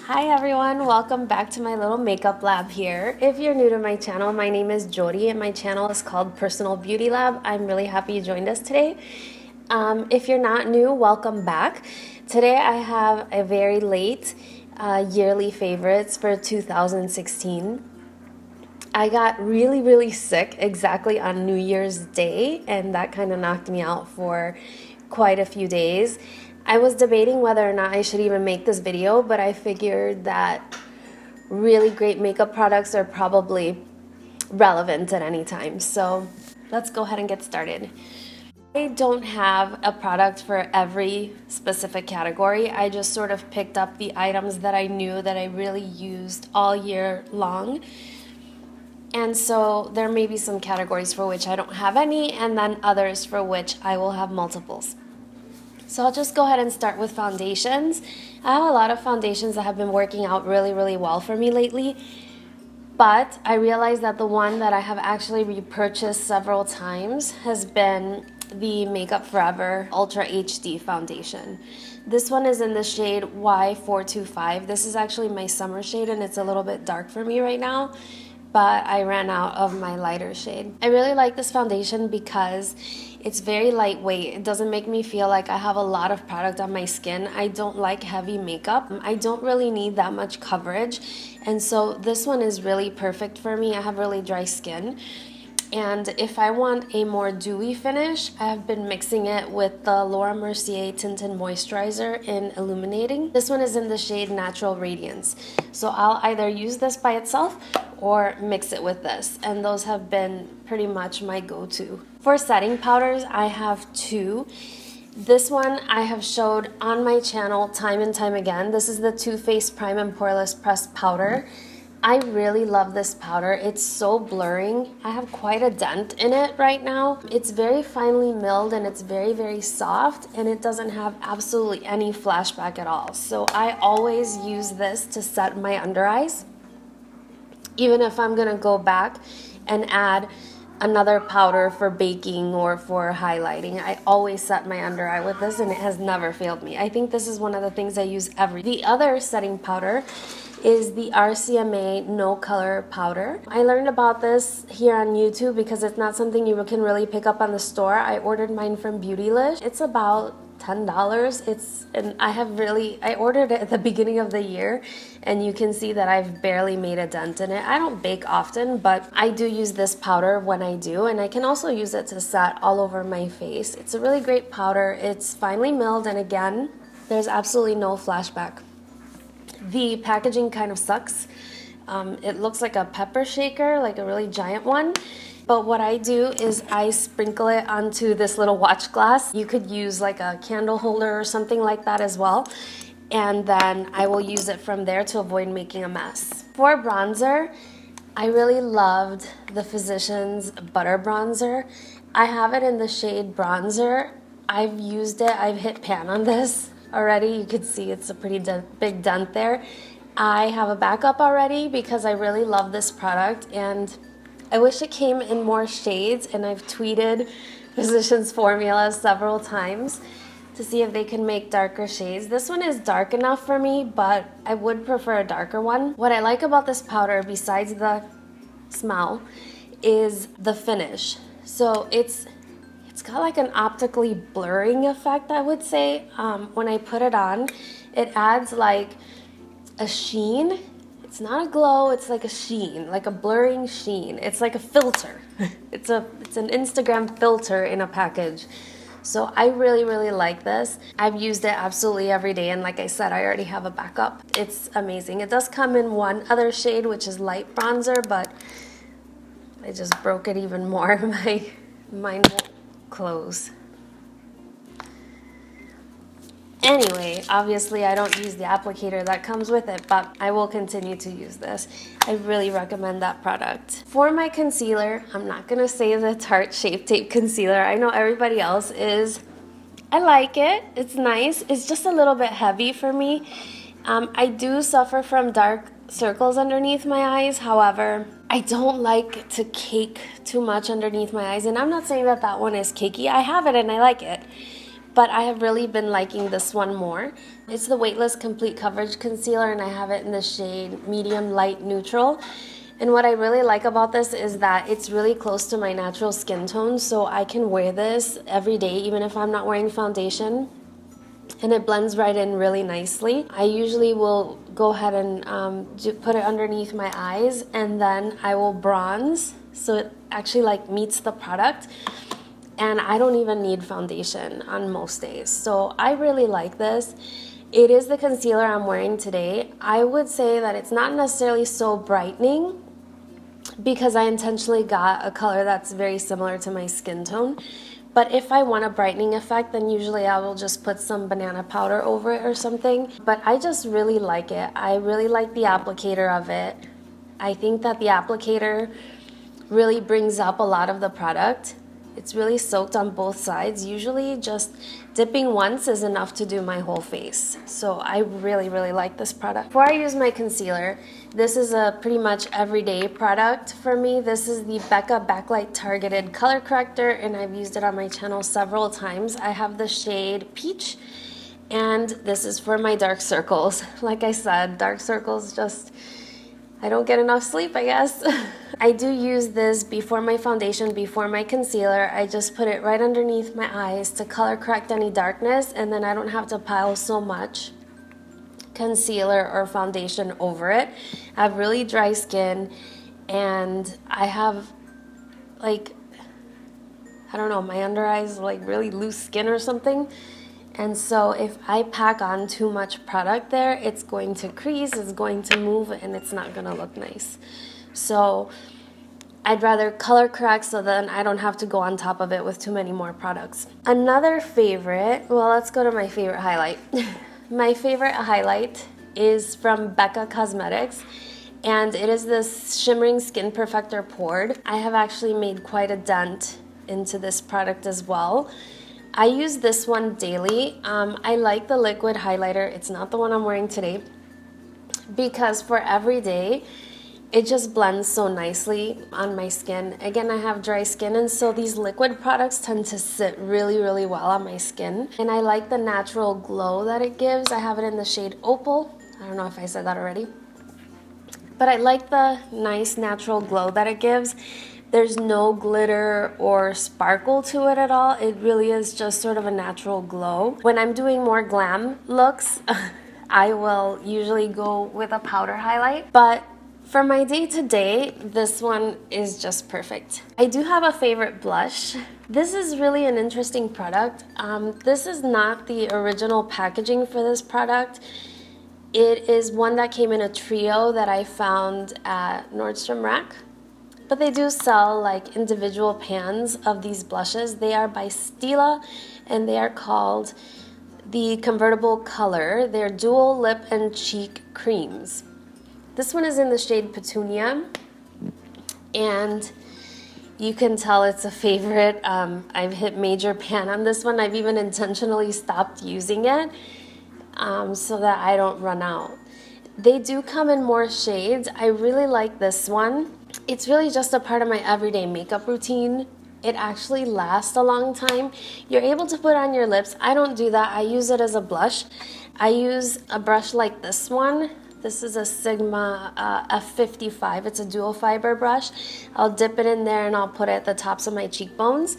Hi everyone, welcome back to my little makeup lab here. If you're new to my channel, my name is Yori and my channel is called PersonalBeautyLab. I'm really happy you joined us today. If you're not new, welcome back. Today I have a very late yearly favorites for 2016. I got really sick exactly on New Year's Day, and that kind of knocked me out for quite a few days. I was debating whether or not I should even make this video, but I figured that really great makeup products are probably relevant at any time. So let's go ahead and get started. I don't have a product for every specific category. I just sort of picked up the items that I knew that I really used all year long. And so there may be some categories for which I don't have any, and then others for which I will have multiples. So I'll just go ahead and start with foundations. I have a lot of foundations that have been working out really well for me lately, but I realized that the one that I have actually repurchased several times has been the Makeup Forever Ultra HD foundation. This one is in the shade Y425. This is actually my summer shade and it's a little bit dark for me right now, but I ran out of my lighter shade. I really like this foundation because it's very lightweight. It doesn't make me feel like I have a lot of product on my skin. I don't like heavy makeup. I don't really need that much coverage. And so this one is really perfect for me. I have really dry skin. And if I want a more dewy finish, I have been mixing it with the Laura Mercier Tinted Moisturizer in Illuminating. This one is in the shade Natural Radiance. So I'll either use this by itself or mix it with this. And those have been pretty much my go-to. For setting powders, I have two. This one I have showed on my channel time and time again. This is the Too Faced Prime and Poreless Pressed Powder. I really love this powder. It's so blurring. I have quite a dent in it right now. It's very finely milled and it's very soft, and it doesn't have absolutely any flashback at all. So I always use this to set my under eyes. Even if I'm gonna go back and add another powder for baking or for highlighting, I always set my under eye with this and it has never failed me. I think this is one of the things I use The other setting powder is the RCMA No Color Powder. I learned about this here on YouTube because it's not something you can really pick up on the store. I ordered mine from Beautylish. It's about $10. I ordered it at the beginning of the year, and you can see that I've barely made a dent in it. I don't bake often, but I do use this powder when I do, and I can also use it to set all over my face. It's a really great powder. It's finely milled, and again, there's absolutely no flashback. The packaging kind of sucks. It looks like a pepper shaker, like a really giant one. But what I do is I sprinkle it onto this little watch glass. You could use like a candle holder or something like that as well. And then I will use it from there to avoid making a mess. For bronzer, I really loved the Physicians Butter Bronzer. I have it in the shade Bronzer. I've used it, I've hit pan on this already. You could see it's a pretty big dent there. I have a backup already because I really love this product, and I wish it came in more shades, and I've tweeted Physicians Formula several times to see if they can make darker shades. This one is dark enough for me, but I would prefer a darker one. What I like about this powder, besides the smell, is the finish. So it's got like an optically blurring effect, I would say. When I put it on, it adds like a sheen. It's not a glow, it's like a sheen, like a blurring sheen. It's like a filter. It's an Instagram filter in a package. So I really like this. I've used it absolutely every day, and like I said, I already have a backup. It's amazing. It does come in one other shade, which is light bronzer, but I just broke it even more. Mine won't close. Anyway, obviously I don't use the applicator that comes with it, but I will continue to use this. I really recommend that product. For my concealer, I'm not gonna say the Tarte Shape Tape Concealer. I know everybody else is. I like it, it's nice. It's just a little bit heavy for me. I do suffer from dark circles underneath my eyes. However, I don't like to cake too much underneath my eyes, and I'm not saying that that one is cakey. I have it and I like it. but I have really been liking this one more. It's the Weightless Complete Coverage Concealer, and I have it in the shade Medium Light Neutral. And what I really like about this is that it's really close to my natural skin tone, so I can wear this every day even if I'm not wearing foundation. And it blends right in really nicely. I usually will go ahead and put it underneath my eyes, and then I will bronze so it actually like meets the product. And I don't even need foundation on most days. So I really like this. It is the concealer I'm wearing today. I would say that it's not necessarily so brightening because I intentionally got a color that's very similar to my skin tone. But if I want a brightening effect, then usually I will just put some banana powder over it or something. But I just really like it. I really like the applicator of it. I think that the applicator really brings up a lot of the product. It's really soaked on both sides. Usually just dipping once is enough to do my whole face. So I really, really like this product. Before I use my concealer, this is a pretty much everyday product for me. This is the Becca Backlight Targeted Color Corrector, and I've used it on my channel several times. I have the shade Peach, and this is for my dark circles. Like I said, dark circles just, I don't get enough sleep, I guess. I do use this before my foundation, before my concealer. I just put it right underneath my eyes to color correct any darkness, and then I don't have to pile so much concealer or foundation over it. I have really dry skin, and I have like, I don't know, my under eyes like really loose skin or something. And so if I pack on too much product there, it's going to crease, it's going to move, and it's not gonna look nice. So I'd rather color correct so then I don't have to go on top of it with too many more products. Another favorite, well, let's go to my favorite highlight. My favorite highlight is from Becca Cosmetics, and it is this Shimmering Skin Perfector Poured. I have actually made quite a dent into this product as well. I use this one daily. I like the liquid highlighter. It's not the one I'm wearing today because for every day, it just blends so nicely on my skin. Again, I have dry skin, and so these liquid products tend to sit really, really well on my skin. And I like the natural glow that it gives. I have it in the shade Opal. I don't know if I said that already. But I like the nice natural glow that it gives. There's no glitter or sparkle to it at all. It really is just sort of a natural glow. When I'm doing more glam looks, I will usually go with a powder highlight. But for my day-to-day, this one is just perfect. I do have a favorite blush. This is really an interesting product. This is not the original packaging for this product. It is one that came in a trio that I found at Nordstrom Rack. But they do sell like individual pans of these blushes. They are by Stila, and they are called the Convertible Color. They're dual lip and cheek creams. This one is in the shade Petunia, and you can tell it's a favorite. I've hit major pan on this one. I've even intentionally stopped using it so that I don't run out. They do come in more shades. I really like this one. It's really just a part of my everyday makeup routine. It actually lasts a long time. You're able to put on your lips. I don't do that. I use it as a blush. I use a brush like this one. This is a Sigma F55. It's a dual fiber brush. I'll dip it in there and I'll put it at the tops of my cheekbones.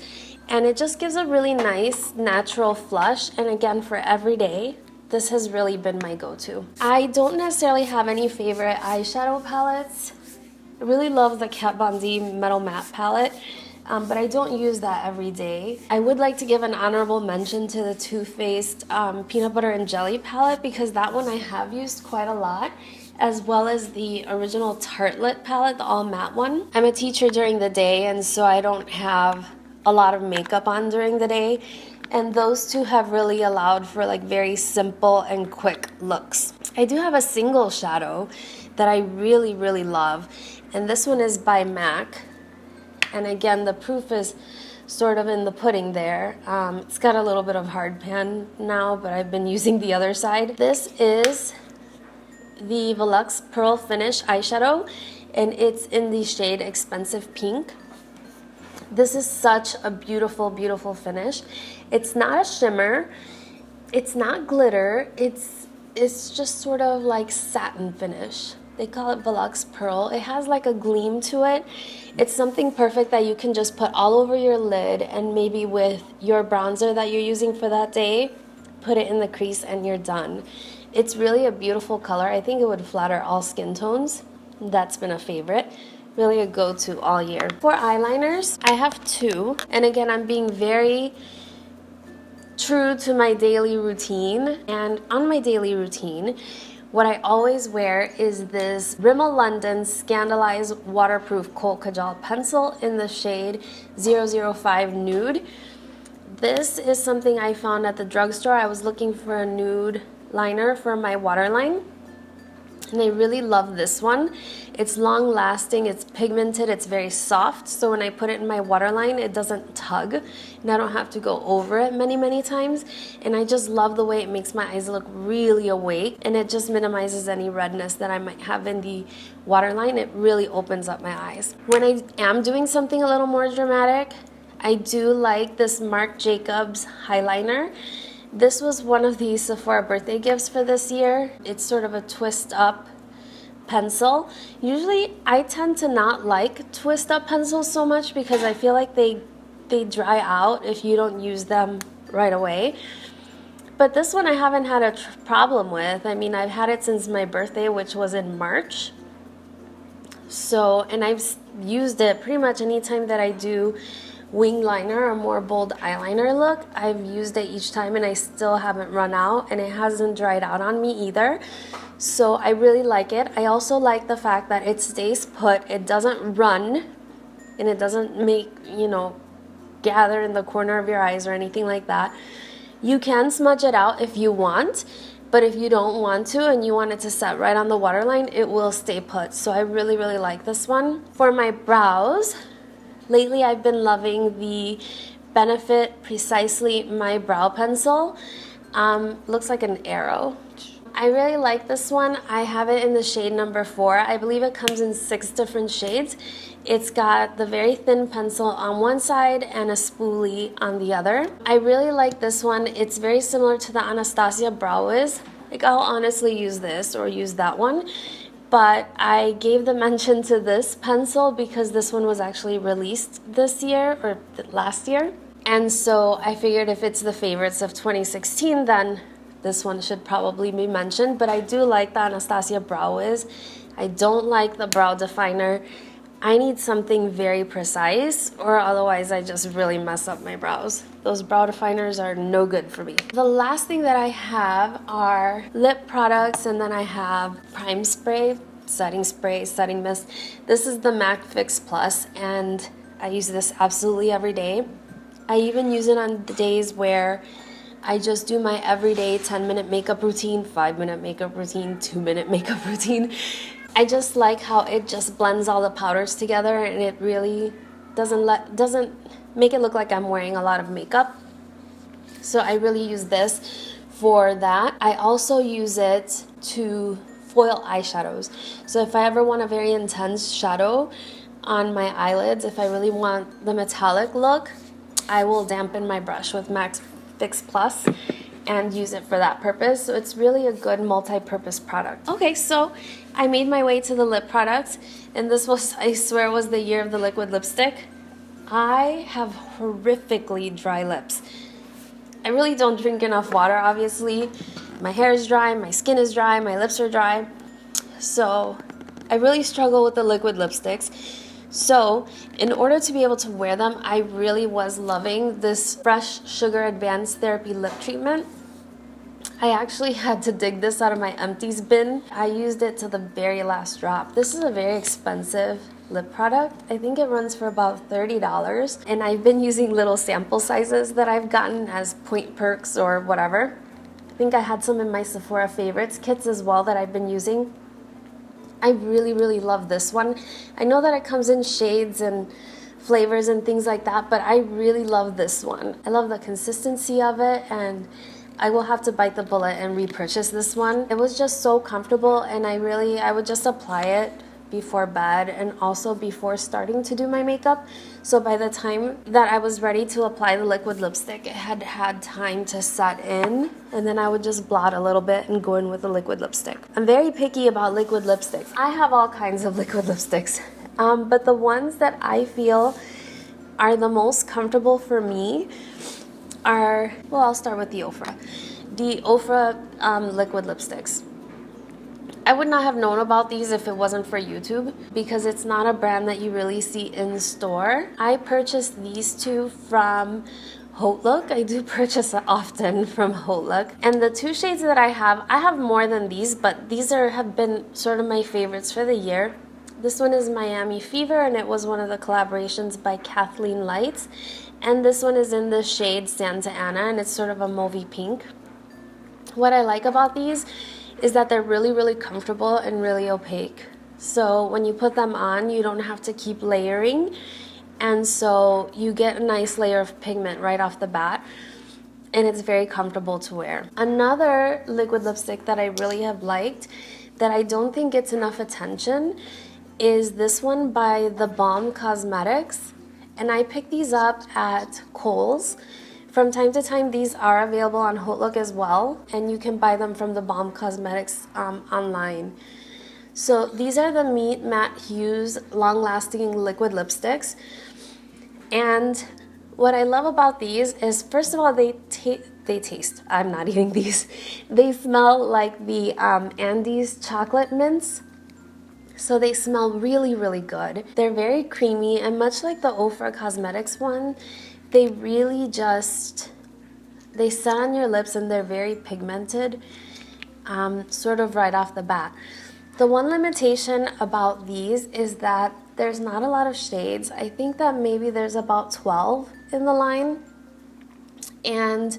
And it just gives a really nice natural flush. And again, for every day, this has really been my go-to. I don't necessarily have any favorite eyeshadow palettes. I really love the Kat Von D MetalMatte Palette, but I don't use that every day. I would like to give an honorable mention to the Too Faced Peanut Butter and Jelly palette because that one I have used quite a lot, as well as the original Tartelette palette, the all matte one. I'm a teacher during the day, and so I don't have a lot of makeup on during the day, and those two have really allowed for like very simple and quick looks. I do have a single shadow that I really, really love, and this one is by MAC. And again, the proof is sort of in the pudding there. It's got a little bit of hard pan now, but I've been using the other side. This is the Volux Pearl Finish eyeshadow, and it's in the shade Expensive Pink. This is such a beautiful, beautiful finish. It's not a shimmer, it's not glitter, it's just sort of like satin finish. They call it Volux Pearl. It has like a gleam to it. It's something perfect that you can just put all over your lid, and maybe with your bronzer that you're using for that day, put it in the crease and you're done. It's really a beautiful color. I think it would flatter all skin tones. That's been a favorite. Really a go-to all year. For eyeliners, I have two. And again, I'm being very true to my daily routine. And on my daily routine, what I always wear is this Rimmel London Scandaleyes Waterproof Kohl Kajal Pencil in the shade 005 Nude. This is something I found at the drugstore. I was looking for a nude liner for my waterline, and I really love this one. It's long lasting, it's pigmented, it's very soft, so when I put it in my waterline, it doesn't tug, and I don't have to go over it many times. And I just love the way it makes my eyes look really awake, and it just minimizes any redness that I might have in the waterline. It really opens up my eyes. When I am doing something a little more dramatic, I do like this Marc Jacobs Eyeliner. This was one of the Sephora birthday gifts for this year. It's sort of a twist up pencil. Usually I tend to not like twist up pencils so much because I feel like they dry out if you don't use them right away. But this one I haven't had a problem with. I mean, I've had it since my birthday, which was in March. So, and I've used it pretty much anytime that I do wing liner, a more bold eyeliner look. I've used it each time and I still haven't run out, and it hasn't dried out on me either. So I really like it. I also like the fact that it stays put, it doesn't run, and it doesn't make, gather in the corner of your eyes or anything like that. You can smudge it out if you want, but if you don't want to and you want it to set right on the waterline, it will stay put. So I really like this one. For my brows, lately I've been loving the Benefit Precisely My Brow Pencil. Looks like an arrow. I really like this one. I have it in the shade number 4. I believe it comes in 6 different shades. It's got the very thin pencil on one side and a spoolie on the other. I really like this one. It's very similar to the Anastasia Brow Wiz. Like, I'll honestly use this or use that one. But I gave the mention to this pencil because this one was actually released this year or last year. And so I figured if it's the favorites of 2016, then this one should probably be mentioned. But I do like the Anastasia Brow Wiz. I don't like the brow definer. I need something very precise, or otherwise I just really mess up my brows. Those brow definers are no good for me. The last thing that I have are lip products, and then I have prime spray, setting mist. This is the MAC Fix Plus, and I use this absolutely every day. I even use it on the days where I just do my everyday 10-minute makeup routine, 5-minute makeup routine, 2-minute makeup routine. I just like how it just blends all the powders together, and it really doesn't make it look like I'm wearing a lot of makeup. So I really use this for that. I also use it to foil eyeshadows. So if I ever want a very intense shadow on my eyelids, if I really want the metallic look, I will dampen my brush with MAC Fix Plus and use it for that purpose. So it's really a good multi-purpose product. Okay, so I made my way to the lip products, and this was, I swear, was the year of the liquid lipstick. I have horrifically dry lips. I really don't drink enough water, obviously. My hair is dry, my skin is dry, my lips are dry. So I really struggle with the liquid lipsticks. So in order to be able to wear them, I really was loving this Fresh Sugar Advanced Therapy Lip Treatment. I actually had to dig this out of my empties bin. I used it to the very last drop. This is a very expensive lip product. I think it runs for about $30, and I've been using little sample sizes that I've gotten as point perks or whatever. I think I had some in my Sephora favorites kits as well that I've been using. I really love this one. I know that it comes in shades and flavors and things like that, but I really love this one. I love the consistency of it, and I will have to bite the bullet and repurchase this one. It was just so comfortable, and I would just apply it before bed and also before starting to do my makeup. So by the time that I was ready to apply the liquid lipstick, it had had time to set in, and then I would just blot a little bit and go in with the liquid lipstick. I'm very picky about liquid lipsticks. I have all kinds of liquid lipsticks, but the ones that I feel are the most comfortable for me are, well, I'll start with the Ofra liquid lipsticks. I would not have known about these if it wasn't for YouTube, because it's not a brand that you really see in store. I purchased these two from Look. I do purchase often from Look. And the two shades that I have more than these, but these have been sort of my favorites for the year. This one is Miami Fever, and it was one of the collaborations by Kathleen Lights. And this one is in the shade Santa Ana, and it's sort of a mauvey pink. What I like about these is that they're really, really comfortable and really opaque. So when you put them on, you don't have to keep layering, and so you get a nice layer of pigment right off the bat, and it's very comfortable to wear. Another liquid lipstick that I really have liked that I don't think gets enough attention is this one by The Balm Cosmetics, and I picked these up at Kohl's. From time to time, these are available on Look as well, and you can buy them from The Balm Cosmetics online. So these are the Meet Matte Hues long-lasting liquid lipsticks, and what I love about these is, first of all, they taste, I'm not eating these, they smell like the Andes chocolate mints. So they smell really, really good. They're very creamy, and much like the Ofra Cosmetics one, they really just, they set on your lips and they're very pigmented, sort of right off the bat. The one limitation about these is that there's not a lot of shades. I think that maybe there's about 12 in the line, and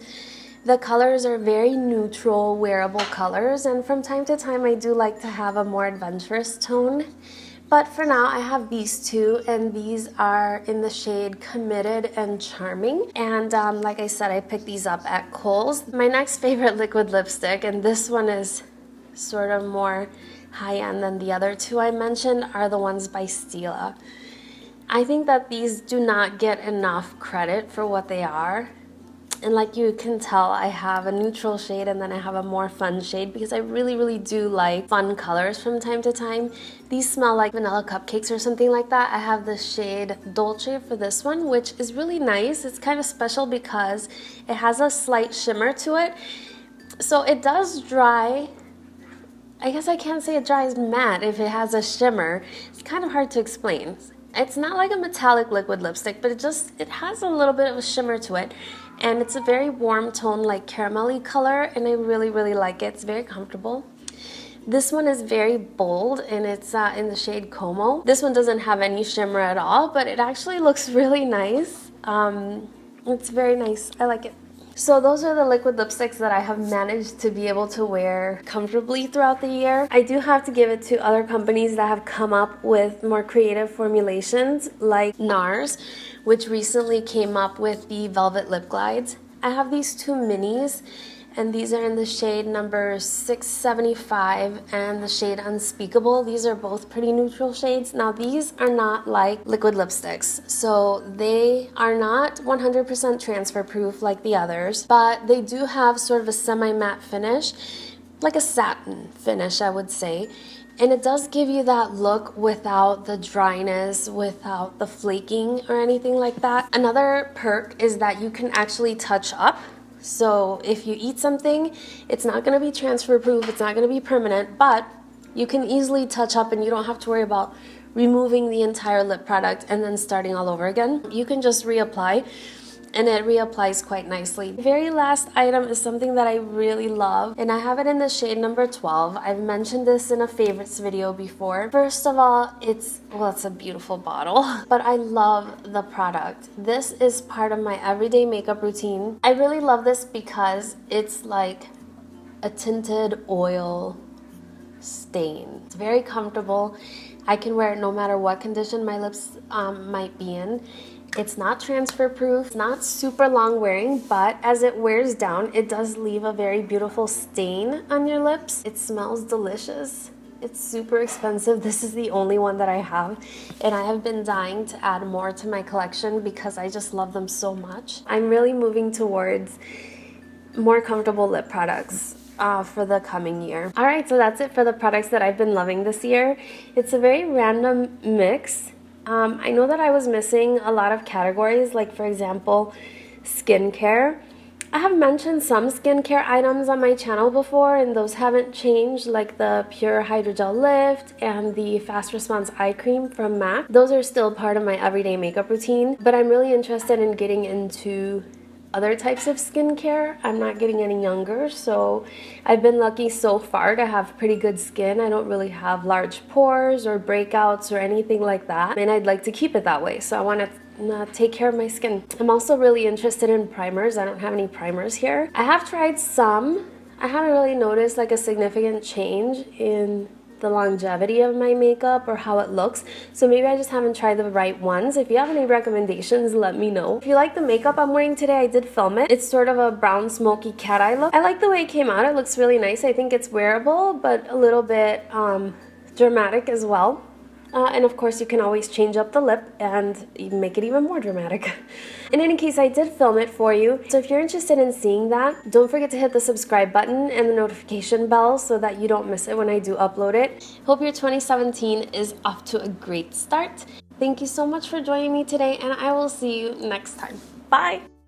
the colors are very neutral, wearable colors, and from time to time I do like to have a more adventurous tone. But for now, I have these two, and these are in the shade Committed and Charming. And like I said, I picked these up at Kohl's. My next favorite liquid lipstick, and this one is sort of more high-end than the other two I mentioned, are the ones by Stila. I think that these do not get enough credit for what they are. And like you can tell, I have a neutral shade and then I have a more fun shade, because I really, really do like fun colors from time to time. These smell like vanilla cupcakes or something like that. I have the shade Dolce for this one, which is really nice. It's kind of special because it has a slight shimmer to it. So it does dry. I guess I can't say it dries matte if it has a shimmer. It's kind of hard to explain. It's not like a metallic liquid lipstick, but it has a little bit of a shimmer to it. And it's a very warm tone, like caramelly color, and I really, really like it. It's very comfortable. This one is very bold, and it's in the shade Como. This one doesn't have any shimmer at all, but it actually looks really nice. It's very nice. I like it. So those are the liquid lipsticks that I have managed to be able to wear comfortably throughout the year. I do have to give it to other companies that have come up with more creative formulations, like Nars, which recently came up with the Velvet Lip Glides. I have these two minis, and these are in the shade number 675 and the shade Unspeakable. These are both pretty neutral shades. Now these are not like liquid lipsticks, so they are not 100% transfer proof like the others, but they do have sort of a semi-matte finish, like a satin finish, I would say. And it does give you that look without the dryness, without the flaking or anything like that. Another perk is that you can actually touch up. So if you eat something, it's not going to be transfer proof, it's not going to be permanent, but you can easily touch up and you don't have to worry about removing the entire lip product and then starting all over again. You can just reapply, and it reapplies quite nicely. The very last item is something that I really love, and I have it in the shade number 12. I've mentioned this in a favorites video before. First of all, it's a beautiful bottle, but I love the product. This is part of my everyday makeup routine. I really love this because it's like a tinted oil stain. It's very comfortable. I can wear it no matter what condition my lips might be in. It's not transfer proof, it's not super long wearing, but as it wears down, it does leave a very beautiful stain on your lips. It smells delicious. It's super expensive. This is the only one that I have, and I have been dying to add more to my collection because I just love them so much. I'm really moving towards more comfortable lip products for the coming year. Alright, so that's it for the products that I've been loving this year. It's a very random mix. I know that I was missing a lot of categories, like for example, skincare. I have mentioned some skincare items on my channel before, and those haven't changed, like the Pure Hydrogel Lift and the Fast Response Eye Cream from MAC. Those are still part of my everyday makeup routine, but I'm really interested in getting into other types of skincare. I'm not getting any younger, so I've been lucky so far to have pretty good skin. I don't really have large pores or breakouts or anything like that, and I'd like to keep it that way, so I want to take care of my skin. I'm also really interested in primers. I don't have any primers here. I have tried some. I haven't really noticed like a significant change in the longevity of my makeup or how it looks, so maybe I just haven't tried the right ones. If you have any recommendations, let me know. If you like the makeup I'm wearing today, I did film it. It's sort of a brown smoky cat eye look. I like the way it came out. It looks really nice. I think it's wearable, but a little bit dramatic as well. And of course, you can always change up the lip and make it even more dramatic. In any case, I did film it for you. So if you're interested in seeing that, don't forget to hit the subscribe button and the notification bell so that you don't miss it when I do upload it. Hope your 2017 is off to a great start. Thank you so much for joining me today, and I will see you next time. Bye!